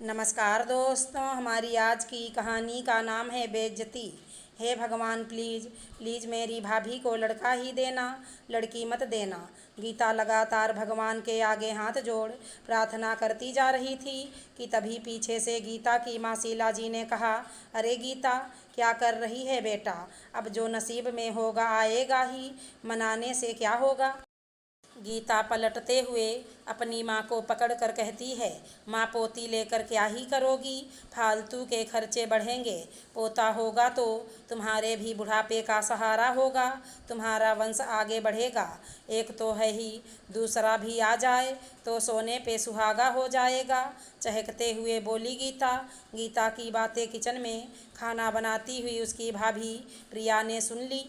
नमस्कार दोस्तों, हमारी आज की कहानी का नाम है बेइज्जती। हे भगवान, प्लीज़ प्लीज़ मेरी भाभी को लड़का ही देना, लड़की मत देना। गीता लगातार भगवान के आगे हाथ जोड़ प्रार्थना करती जा रही थी कि तभी पीछे से गीता की माँ शीला जी ने कहा, अरे गीता, क्या कर रही है बेटा? अब जो नसीब में होगा आएगा ही, मनाने से क्या होगा। गीता पलटते हुए अपनी माँ को पकड़ कर कहती है, माँ पोती लेकर क्या ही करोगी? फालतू के खर्चे बढ़ेंगे। पोता होगा तो तुम्हारे भी बुढ़ापे का सहारा होगा, तुम्हारा वंश आगे बढ़ेगा। एक तो है ही, दूसरा भी आ जाए तो सोने पे सुहागा हो जाएगा। चहकते हुए बोली गीता। गीता की बातें किचन में खाना बनाती हुई उसकी भाभी प्रिया ने सुन ली।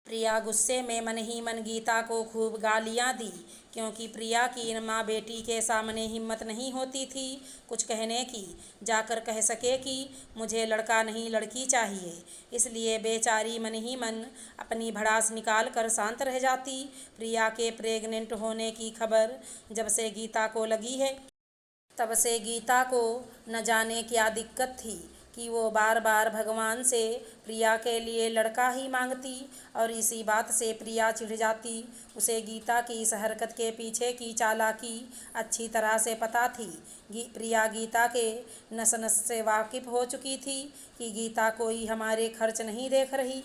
प्रिया गुस्से में मन ही मन गीता को खूब गालियां दी, क्योंकि प्रिया की माँ बेटी के सामने हिम्मत नहीं होती थी कुछ कहने की। जाकर कह सके कि मुझे लड़का नहीं लड़की चाहिए। इसलिए बेचारी मन ही मन अपनी भड़ास निकाल कर शांत रह जाती। प्रिया के प्रेग्नेंट होने की खबर जब से गीता को लगी है, तब से गीता को न जाने क्या दिक्कत थी कि वो बार बार भगवान से प्रिया के लिए लड़का ही मांगती, और इसी बात से प्रिया चिढ़ जाती। उसे गीता की इस हरकत के पीछे की चालाकी अच्छी तरह से पता थी। प्रिया गीता के नस नस से वाकिफ हो चुकी थी कि गीता कोई हमारे खर्च नहीं देख रही,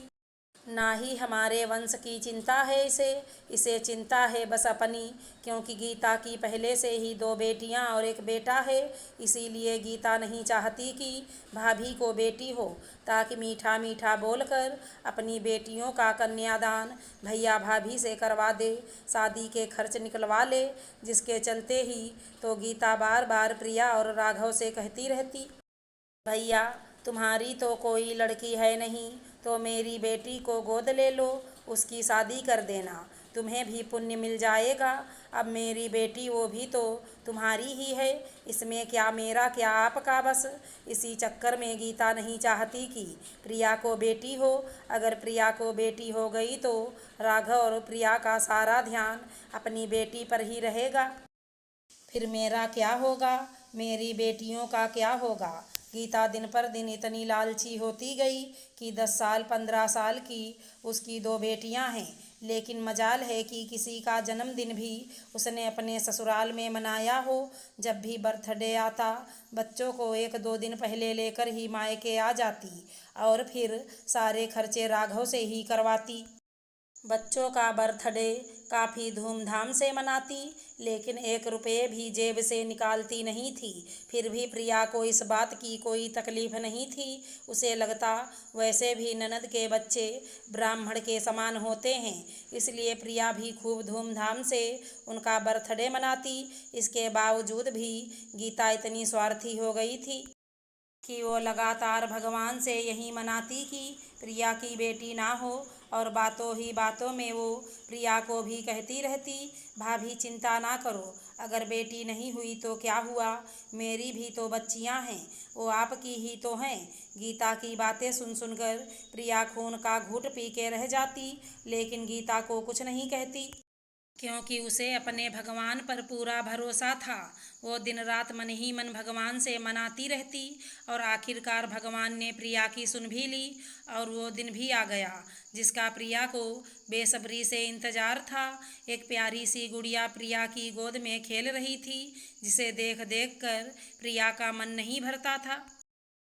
ना ही हमारे वंश की चिंता है इसे चिंता है बस अपनी। क्योंकि गीता की पहले से ही 2 बेटियां और 1 बेटा है, इसीलिए गीता नहीं चाहती कि भाभी को बेटी हो, ताकि मीठा मीठा बोलकर अपनी बेटियों का कन्यादान भैया भाभी से करवा दे, शादी के खर्च निकलवा ले। जिसके चलते ही तो गीता बार बार प्रिया और राघव से कहती रहती, भैया तुम्हारी तो कोई लड़की है नहीं, तो मेरी बेटी को गोद ले लो, उसकी शादी कर देना, तुम्हें भी पुण्य मिल जाएगा। अब मेरी बेटी वो भी तो तुम्हारी ही है, इसमें क्या मेरा क्या आपका बस। इसी चक्कर में गीता नहीं चाहती कि प्रिया को बेटी हो। अगर प्रिया को बेटी हो गई तो राघव और प्रिया का सारा ध्यान अपनी बेटी पर ही रहेगा। फिर मेरा क्या होगा, मेरी बेटियों का क्या होगा। गीता दिन पर दिन इतनी लालची होती गई कि 10 साल 15 साल की उसकी 2 बेटियां हैं, लेकिन मजाल है कि किसी का जन्मदिन भी उसने अपने ससुराल में मनाया हो। जब भी बर्थडे आता, बच्चों को 1-2 दिन पहले लेकर ही मायके आ जाती, और फिर सारे खर्चे राघव से ही करवाती। बच्चों का बर्थडे काफ़ी धूमधाम से मनाती, लेकिन 1 रुपये भी जेब से निकालती नहीं थी। फिर भी प्रिया को इस बात की कोई तकलीफ नहीं थी। उसे लगता वैसे भी ननद के बच्चे ब्राह्मण के समान होते हैं, इसलिए प्रिया भी खूब धूमधाम से उनका बर्थडे मनाती। इसके बावजूद भी गीता इतनी स्वार्थी हो गई थी कि वो लगातार भगवान से यही मनाती कि प्रिया की बेटी ना हो, और बातों ही बातों में वो प्रिया को भी कहती रहती, भाभी चिंता ना करो, अगर बेटी नहीं हुई तो क्या हुआ, मेरी भी तो बच्चियां हैं, वो आपकी ही तो हैं। गीता की बातें सुन सुनकर प्रिया खून का घूंट पी के रह जाती, लेकिन गीता को कुछ नहीं कहती, क्योंकि उसे अपने भगवान पर पूरा भरोसा था। वो दिन रात मन ही मन भगवान से मनाती रहती, और आखिरकार भगवान ने प्रिया की सुन भी ली, और वो दिन भी आ गया जिसका प्रिया को बेसब्री से इंतजार था। एक प्यारी सी गुड़िया प्रिया की गोद में खेल रही थी, जिसे देख देख कर प्रिया का मन नहीं भरता था।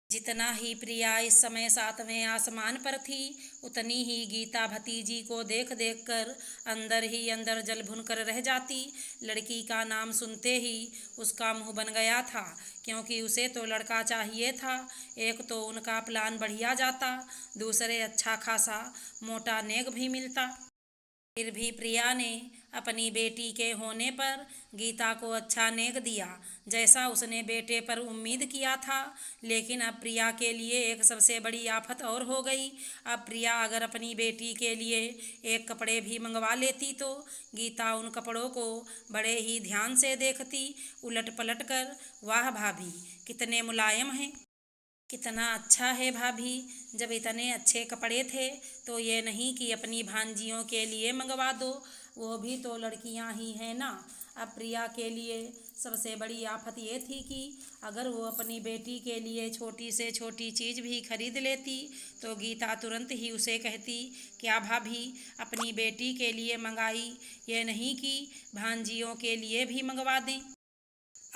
जितना ही प्रिया इस समय 7वें आसमान पर थी, उतनी ही गीता भतीजी को देख देख कर अंदर ही अंदर जल भुन कर रह जाती। लड़की का नाम सुनते ही उसका मुंह बन गया था, क्योंकि उसे तो लड़का चाहिए था। एक तो उनका प्लान बढ़िया जाता, दूसरे अच्छा खासा मोटा नेक भी मिलता। फिर भी प्रिया ने अपनी बेटी के होने पर गीता को अच्छा नेक दिया, जैसा उसने बेटे पर उम्मीद किया था। लेकिन अब प्रिया के लिए एक सबसे बड़ी आफत और हो गई। अब प्रिया अगर अपनी बेटी के लिए 1 कपड़े भी मंगवा लेती तो गीता उन कपड़ों को बड़े ही ध्यान से देखती, उलट पलट कर। वाह भाभी, कितने मुलायम हैं, कितना अच्छा है भाभी। जब इतने अच्छे कपड़े थे तो ये नहीं कि अपनी भांजियों के लिए मंगवा दो, वो भी तो लड़कियां ही हैं ना। अब प्रिया के लिए सबसे बड़ी आफत ये थी कि अगर वो अपनी बेटी के लिए छोटी से छोटी चीज़ भी खरीद लेती तो गीता तुरंत ही उसे कहती, क्या भाभी अपनी बेटी के लिए मंगाई, ये नहीं कि भांजियों के लिए भी मंगवा दें।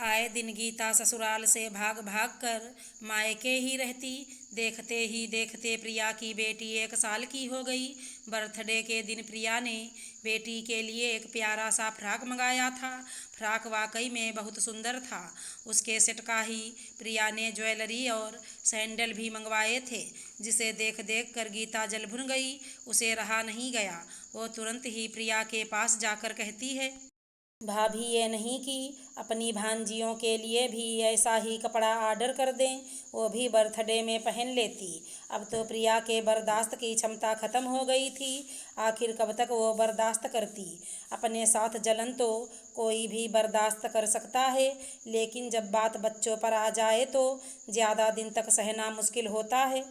आए दिन गीता ससुराल से भाग भाग कर मायके ही रहती। देखते ही देखते प्रिया की बेटी 1 साल की हो गई। बर्थडे के दिन प्रिया ने बेटी के लिए एक प्यारा सा फ्रॉक मंगाया था। फ्रॉक वाकई में बहुत सुंदर था। उसके सेट का ही प्रिया ने ज्वेलरी और सैंडल भी मंगवाए थे, जिसे देख देख कर गीता जल भुन गई। उसे रहा नहीं गया। वो तुरंत ही प्रिया के पास जाकर कहती है, भाभी ये नहीं कि अपनी भांजियों के लिए भी ऐसा ही कपड़ा ऑर्डर कर दें, वो भी बर्थडे में पहन लेती। अब तो प्रिया के बर्दाश्त की क्षमता ख़त्म हो गई थी। आखिर कब तक वो बर्दाश्त करती। अपने साथ जलन तो कोई भी बर्दाश्त कर सकता है, लेकिन जब बात बच्चों पर आ जाए तो ज़्यादा दिन तक सहना मुश्किल होता है।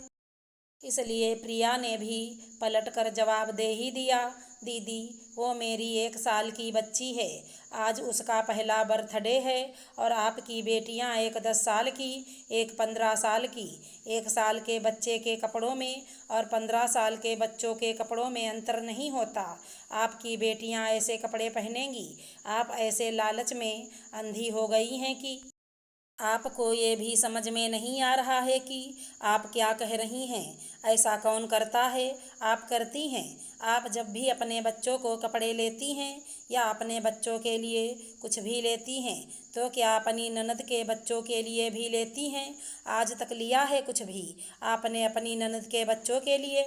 इसलिए प्रिया ने भी पलट कर जवाब दे ही दिया, दीदी वो मेरी 1 साल की बच्ची है। आज उसका पहला बर्थडे है और आपकी बेटियां एक 10 साल की, एक 15 साल की। 1 साल के बच्चे के कपड़ों में और 15 साल के बच्चों के कपड़ों में अंतर नहीं होता। आपकी बेटियां ऐसे कपड़े पहनेंगी। आप ऐसे लालच में अंधी हो गई हैं कि आपको ये भी समझ में नहीं आ रहा है कि आप क्या कह रही हैं। ऐसा कौन करता है? आप करती हैं। आप जब भी अपने बच्चों को कपड़े लेती हैं या अपने बच्चों के लिए कुछ भी लेती हैं तो क्या अपनी ननद के बच्चों के लिए भी लेती हैं? आज तक लिया है कुछ भी आपने अपनी ननद के बच्चों के लिए?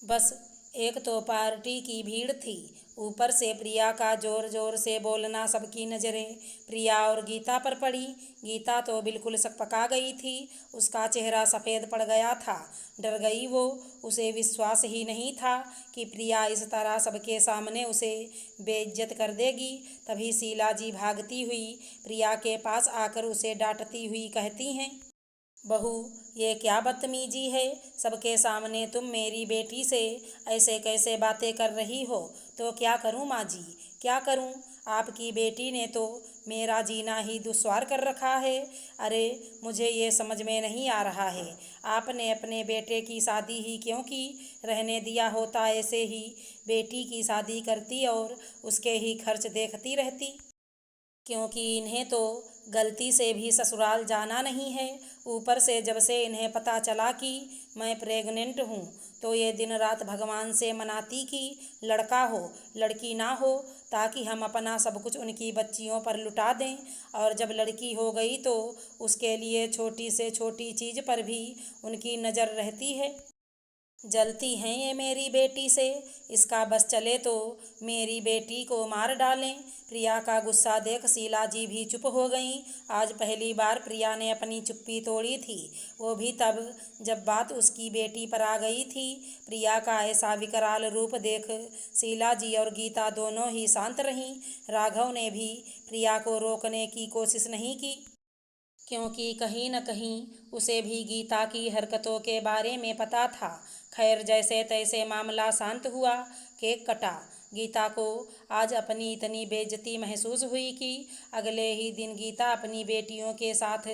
बस एक तो पार्टी की भीड़ थी, ऊपर से प्रिया का जोर जोर से बोलना। सबकी नज़रें प्रिया और गीता पर पड़ी। गीता तो बिल्कुल सकपका गई थी। उसका चेहरा सफ़ेद पड़ गया था। डर गई वो। उसे विश्वास ही नहीं था कि प्रिया इस तरह सबके सामने उसे बेइज्जत कर देगी। तभी शीला जी भागती हुई प्रिया के पास आकर उसे डांटती हुई कहती हैं, बहू ये क्या बदतमीजी है? सबके सामने तुम मेरी बेटी से ऐसे कैसे बातें कर रही हो? तो क्या करूं माँ जी, क्या करूं? आपकी बेटी ने तो मेरा जीना ही दुश्वार कर रखा है। अरे मुझे ये समझ में नहीं आ रहा है, आपने अपने बेटे की शादी ही क्यों की? रहने दिया होता ऐसे ही बेटी की शादी करती और उसके ही खर्च देखती रहती। क्योंकि इन्हें तो गलती से भी ससुराल जाना नहीं है। ऊपर से जब से इन्हें पता चला कि मैं प्रेग्नेंट हूँ तो ये दिन रात भगवान से मनाती कि लड़का हो लड़की ना हो, ताकि हम अपना सब कुछ उनकी बच्चियों पर लुटा दें। और जब लड़की हो गई तो उसके लिए छोटी से छोटी चीज़ पर भी उनकी नज़र रहती है। जलती हैं ये मेरी बेटी से, इसका बस चले तो मेरी बेटी को मार डालें। प्रिया का गुस्सा देख शीला जी भी चुप हो गईं। आज पहली बार प्रिया ने अपनी चुप्पी तोड़ी थी, वो भी तब जब बात उसकी बेटी पर आ गई थी। प्रिया का ऐसा विकराल रूप देख शीला जी और गीता दोनों ही शांत रहीं। राघव ने भी प्रिया को रोकने की कोशिश नहीं की, क्योंकि कहीं न कहीं उसे भी गीता की हरकतों के बारे में पता था। खैर जैसे तैसे मामला शांत हुआ। केक कटा। गीता को आज अपनी इतनी बेइज्जती महसूस हुई कि अगले ही दिन गीता अपनी बेटियों के साथ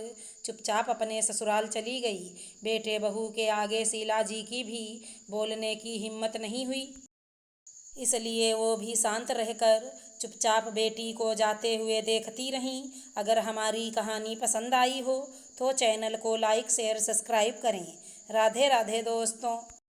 चुपचाप अपने ससुराल चली गई। बेटे बहू के आगे शीला जी की भी बोलने की हिम्मत नहीं हुई, इसलिए वो भी शांत रहकर चुपचाप बेटी को जाते हुए देखती रहीं। अगर हमारी कहानी पसंद आई हो तो चैनल को लाइक शेयर सब्सक्राइब करें। राधे राधे दोस्तों।